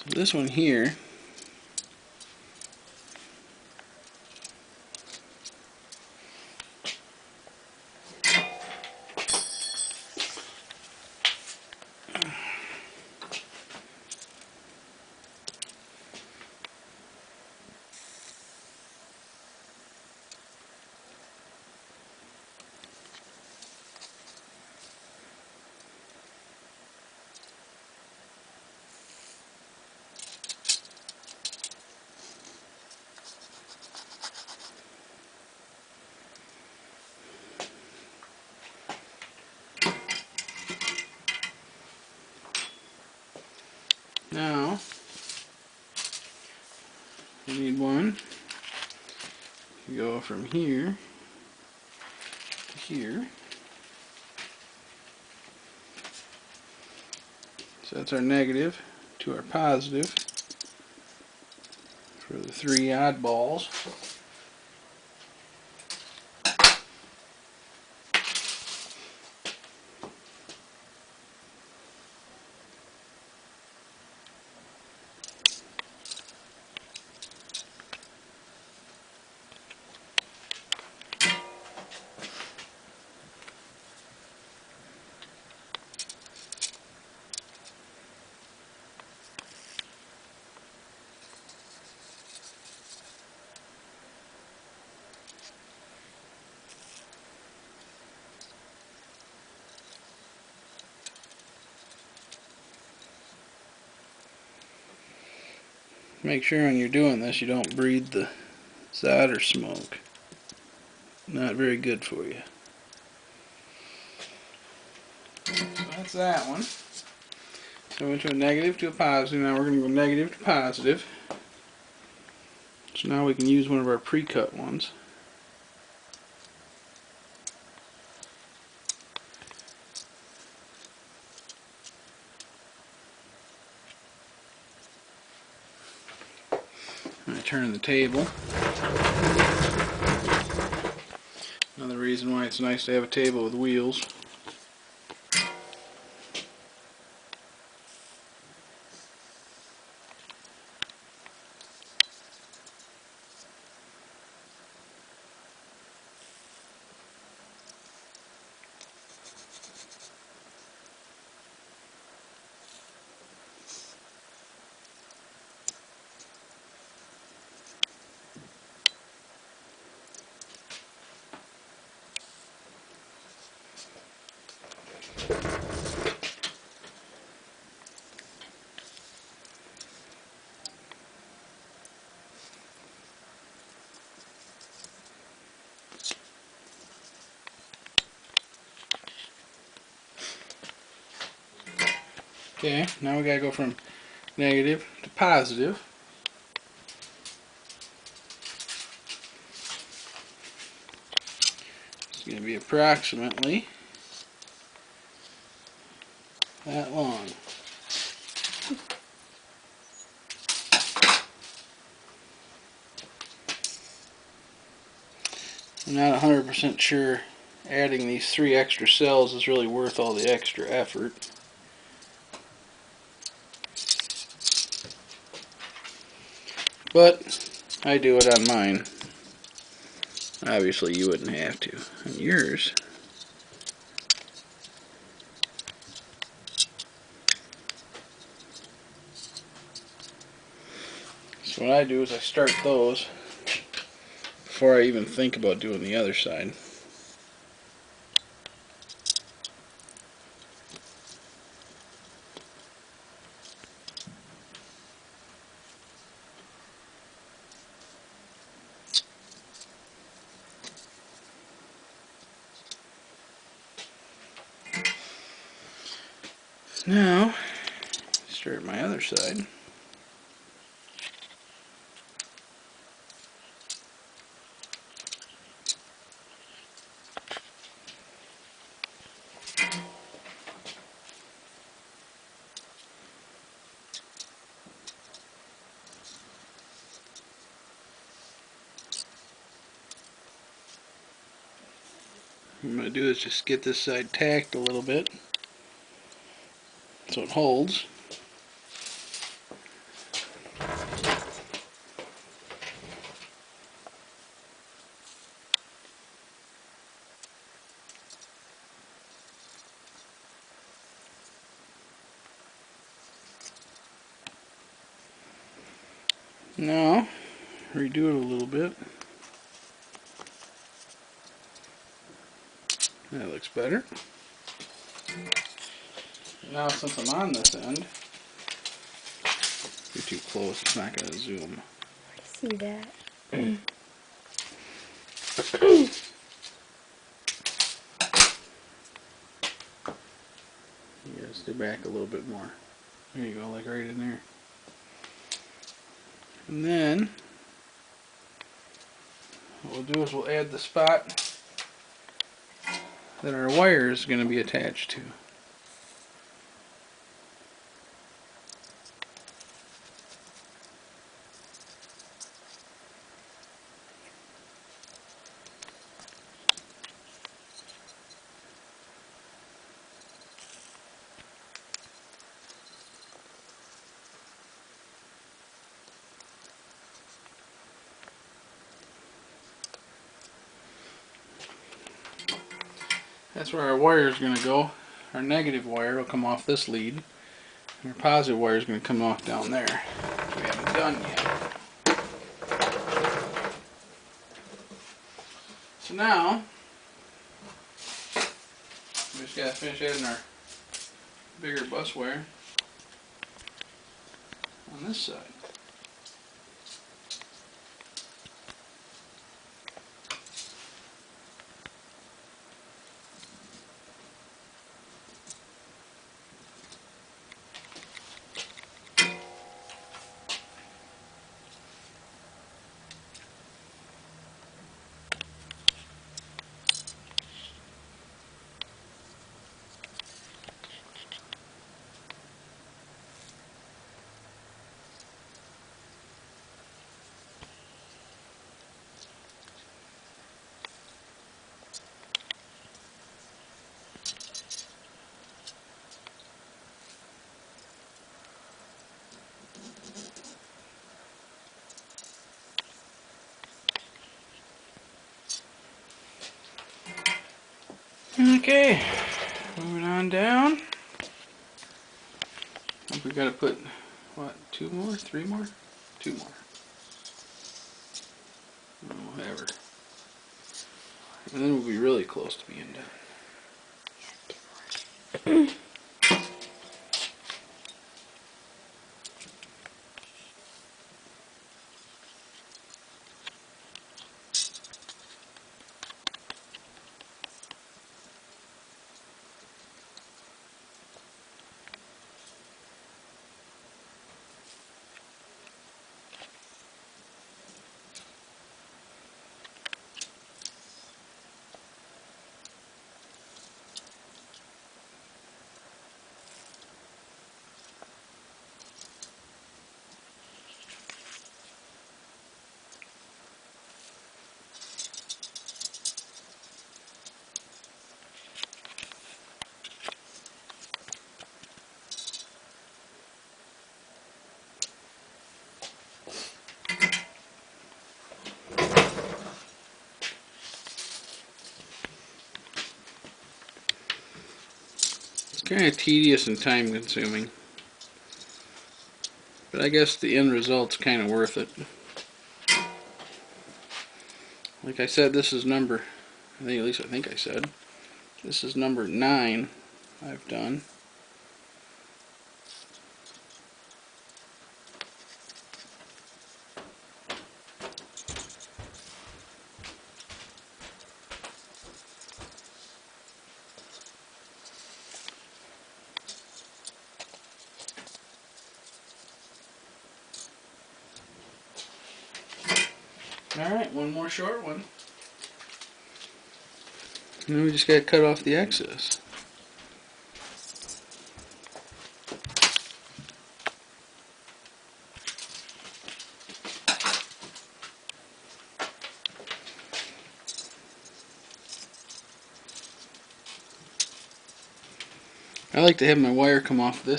This one here, now we need one. You go from here to here. So that's our negative to our positive for the three oddballs. Make sure when you're doing this you don't breathe the solder smoke. Not very good for you. So that's that one. So we went to a negative to a positive. Now we're going to go negative to positive. So now we can use one of our pre-cut ones. I turn the table. Another reason why it's nice to have a table with wheels. Okay, now we gotta go from negative to positive. It's gonna be approximately that long. I'm not 100% sure adding these 3 extra cells is really worth all the extra effort. But I do it on mine. Obviously you wouldn't have to on yours. So what I do is I start those before I even think about doing the other side. Now, start my other side. What I'm going to do is just get this side tacked a little bit so it holds. Now, redo it a little bit. That looks better. Now, since I'm on this end, you're too close, it's not going to zoom. I see that. You gotta stay back a little bit more. There you go, like right in there. And then, what we'll do is we'll add the spot that our wire is going to be attached to. That's where our wire is going to go. Our negative wire will come off this lead. And our positive wire is going to come off down there, which we haven't done yet. So now, we just got to finish adding our bigger bus wire on this side. Okay, moving on down. I think we gotta put, what, 2 more? 3 more? 2 more. Oh, whatever. And then we'll be really close to being done. It's kind of tedious and time consuming, but I guess the end result's kind of worth it. Like I said, this is number, I think I said, this is number 9 I've done. Alright, one more short one. And then we just gotta cut off the excess. I like to have my wire come off this